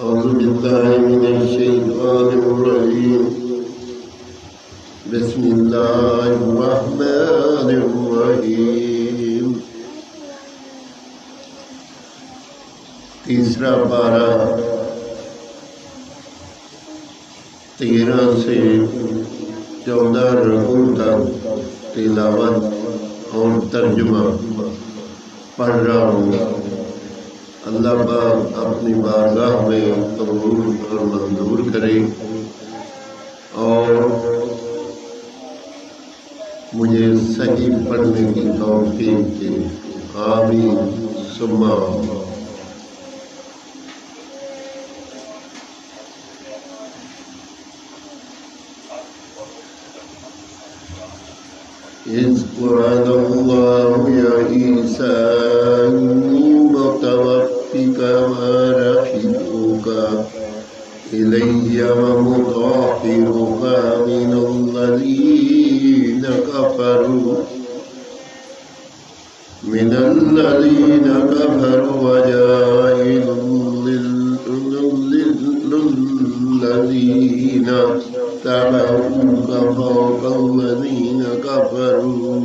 أعوذ بالله من الشيطان الرجيم بسم الله الرحمن الرحيم تیسرا پارہ 13 سے 14 رکوع تک تلاوت اور ترجمہ پڑھ رہا ہوں۔ اللہ پاک اپنی بارگاہ میں قبول اور منظور کرے اور مجھے صحیح پڑھنے کی توفیق دے، آمین ثم آمین۔ إذ قال الله يا عيسى إني متوفيك ورافعك إلي ومطهرك من الذين كفروا وجاعل للذين تبعوك فوق الذين كفروا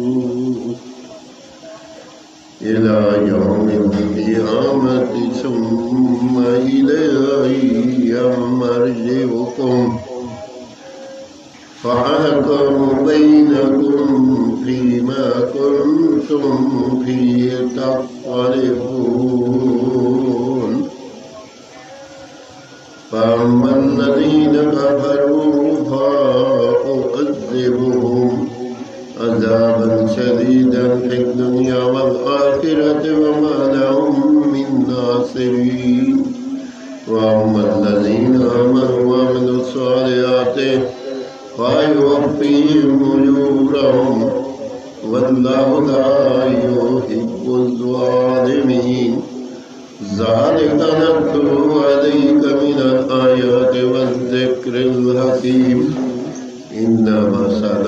إلى يوم القيامة ثم إلي مرجعكم فأحكم بينكم فيما كنتم فيه تختلفون فأما الذين كفروا فأعذبهم عذابا شديدا في الدنيا والآخرة وما لهم من ناصرين وأما الذين آمنوا وعملوا الصالحات فيوفيهم أجورهم والله لا يحب الظالمين ذلك نتلو عليك من الآيات والذكر الحكيم إن مثل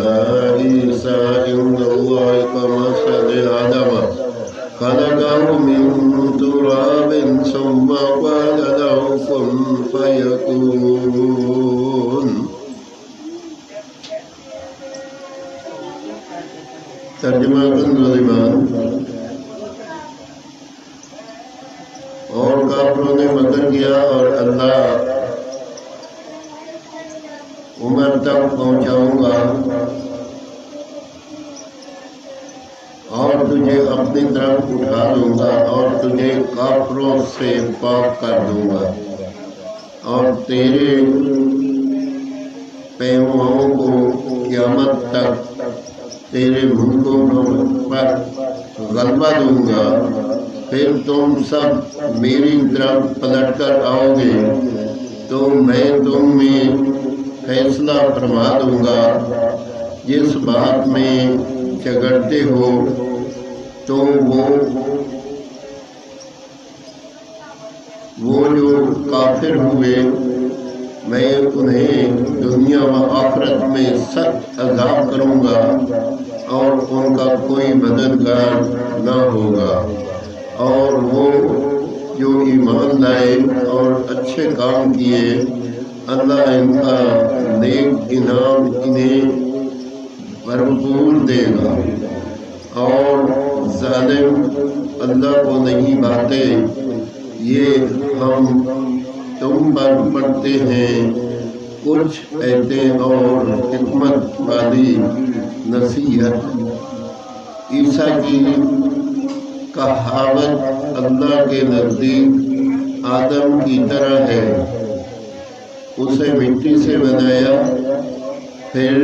عيسى عند الله كمثل آدم خلقه من تراب ثم قال له كن فيكون۔ ترجمہ کنزیمان۔ اور کافروں نے مکر کیا اور اللہ عمر تک پہنچاؤں گا اور تجھے اپنی طرف اٹھا دوں گا اور تجھے کافروں سے پاک کر دوں گا اور تیرے پیماؤں کو قیامت تک تیرے ملکوں پر غلبہ دوں گا، پھر تم سب میری طرف پلٹ کر آؤ گے تو میں تم میں فیصلہ فرما دوں گا۔ جس بات میں جھگڑتے ہو تو وہ جو کافر ہوئے میں انہیں دنیا و آخرت میں سخت عذاب کروں گا اور ان کا کوئی مددگار نہ ہوگا، اور وہ جو ایمان لائے اور اچھے کام کیے اللہ ان کا نیک انعام انہیں بھرپور دے گا، اور ظالم اللہ کو نہیں بھاتے۔ یہ ہم تم پر پڑھتے ہیں کچھ ایتیں اور حکمت والی نصیحت۔ عیسیٰ کی کہاوت اللہ کے نزدیک آدم کی طرح ہے، اسے مٹی سے بنایا پھر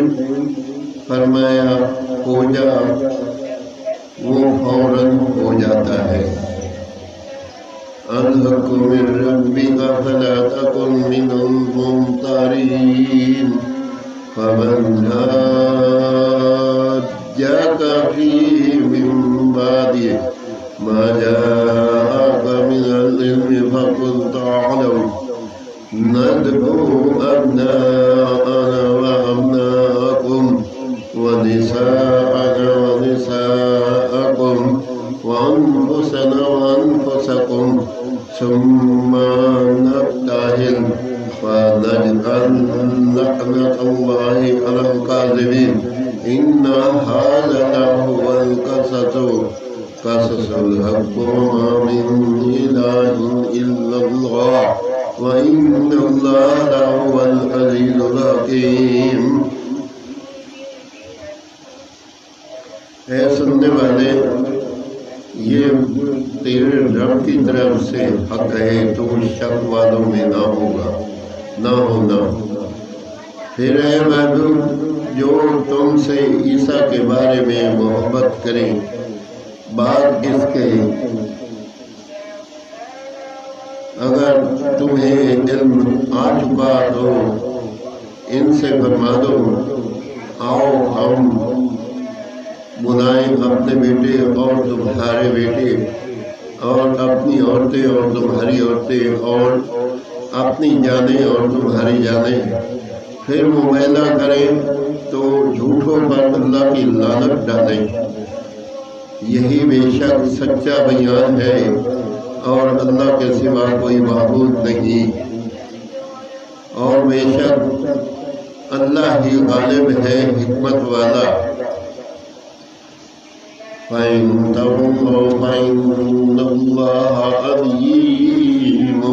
فرمایا ہو جا، وہ فوراً ہو جاتا ہے۔ الحق من ربك فلا تكن من الممترين فمن حاجك فيه من بعد ما جاءك من العلم فقل تعالوا ندعو أبناءنا وأبناءكم ونساءنا ونساءكم وأنفسنا وأنفسكم ثم نبتهل لعنة الله على الكاذبين إن هذا لهو القصص الحق وما من إله إلا الله وإن الله لهو العزيز الحكيم۔ اے سننے والے، یہ تیرے رب کی طرف سے حق ہے، تو شک والوں میں نہ ہونا۔ پھر اے محبوب، جو تم سے عیسیٰ کے بارے میں محبت کریں، بات اس کے اگر تمہیں علم آ چکا تو ان سے فرما دو، آؤ ہم بلائیں اپنے بیٹے اور تمہارے بیٹے، اور اپنی عورتیں اور تمہاری عورتیں، اور اپنی جانیں اور تمہاری جانیں، پھر مباہلہ کریں تو جھوٹوں پر اللہ کی لعنت ڈالیں۔ یہی بے شک سچا بیان ہے، اور اللہ کے سوا کوئی معبود نہیں، اور بے شک اللہ ہی غالب ہے، حکمت والا۔ فَإِن تَوَلَّوْا فَإِنَّ اللَّهَ عَلِيمٌ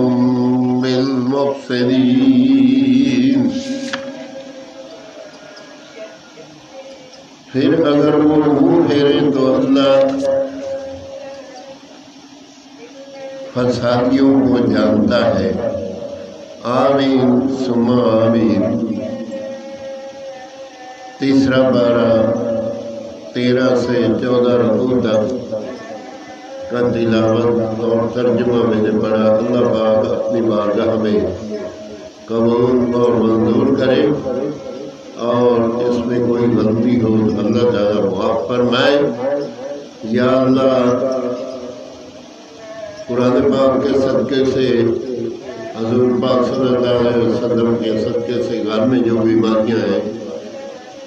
بِالْمُفْسِدِينَ۔ پھر اگر وہ منہ پھیریں تو اللہ فسادیوں کو جانتا ہے۔ آمین ثم آمین۔ تیسرا پارہ 13 سے 14 رکوع تک کا تلاوت اور ترجمہ میں نے پڑھا۔ اللہ پاک اپنی بارگاہ میں قبول اور منظور کرے، اور اس میں کوئی غلطی ہو تو اللہ تعالیٰ معاف فرمائے۔ یا اللہ، قرآن پاک کے صدقے سے، حضور پاک صلی اللہ علیہ وسلم کے صدقے سے گھر میں جو بیماریاں ہیں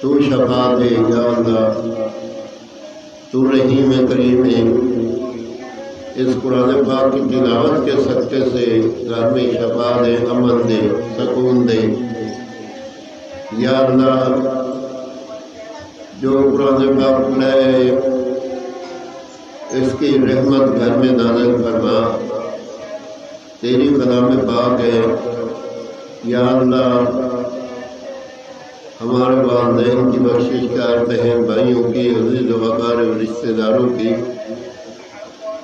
تو شفا دے۔ یا اللہ، تو رحیم کریم ہے، اس قرآن پاک کی تلاوت کے صدقے سے گھر میں شفا دے، امن دے، سکون دے۔ یا اللہ، جو قرآن پاک لائے اس کی رحمت گھر میں نازل فرما، تیری کلام پاک ہے۔ یا اللہ، ہمارے والدین کی بخشش کر، بہن بھائیوں کی، عزیز و اقارب رشتہ داروں کی،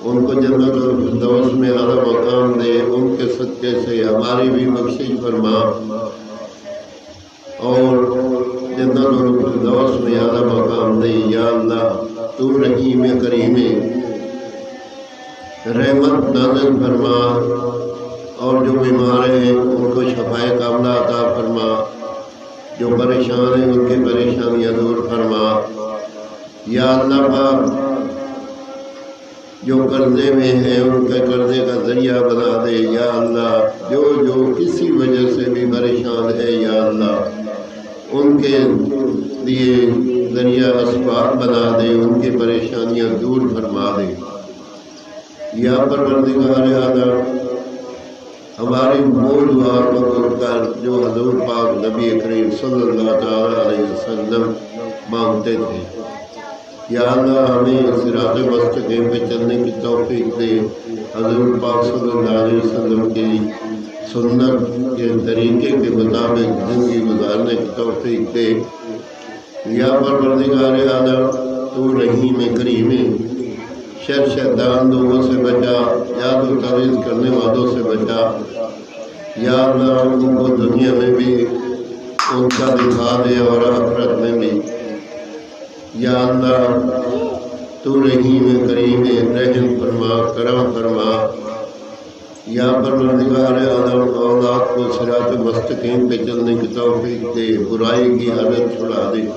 ان کو جنت الفردوس میں اعلیٰ مقام دے، ان کے صدقے سے ہماری بھی بخشش فرما، اور جنت الفردوس میں اعلیٰ مقام دے۔ یا اللہ، تو رحیم کریم رحمت نازل فرما، اور جو بیمار ہیں ان کو شفائے کاملہ عطا فرما، جو پریشان ہیں ان کی پریشانیاں دور فرما۔ یا اللہ پاک، جو قرضے میں ہیں ان کے قرضے کا ذریعہ بنا دے۔ یا اللہ، جو کسی وجہ سے بھی پریشان ہے، یا اللہ ان کے لیے ذریعہ اسباب بنا دے، ان کی پریشانیاں دور فرما دے۔ یا پروردگار عالم، ہماری وہ دعا قبول کر جو حضور پاک نبی کریم صلی اللہ تعالیٰ علیہ وسلم مانگتے تھے۔ یا اللہ، ہمیں صراط مستقیم پہ چلنے کی توفیق دے، حضور پاک صلی اللہ علیہ وسلم کی سنت کے طریقے کے مطابق زندگی گزارنے کی توفیق دے۔ یا پروردگار عالم، تو رحیم کریم شر شیطان لوگوں سے بچا، یاد و تعویذ کرنے والوں سے بچا۔ یا اللہ، ان کو دنیا میں بھی ان کا دکھا دے اور آخرت میں بھی۔ یا اللہ، تو رحیم کریم رحم فرما، کرم فرما۔ یا پروردگار عالم، اولاد کو صراط مستقیم پہ چلنے کی توفیق دے، برائی کی عادت چھڑا دے۔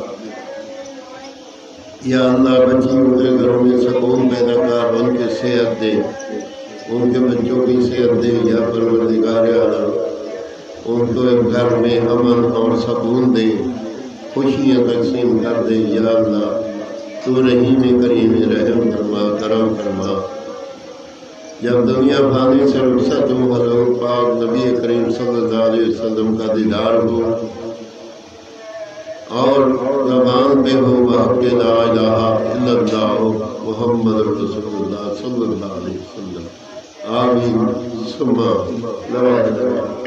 یا اللہ، بچیوں کے گھروں میں سکون پیدا کر، ان کی صحت دے، ان کے بچوں کی صحت دے۔ یا پروردگار عالم، ان کو ایک گھر میں امن اور سکون دے، خوشیاں تقسیم کر دے۔ یا اللہ، تو رحیم کریم رحم فرما، کرم فرما۔ جب دنیا فانی سے رخصت ہو حضور پاک نبی کریم صلی اللہ علیہ وسلم کا دیدار ہو اور زبان پہ ہو بحق لا الہ الا اللہ محمد رسول اللہ صلی اللہ علیہ وسلم. آمین ثم لا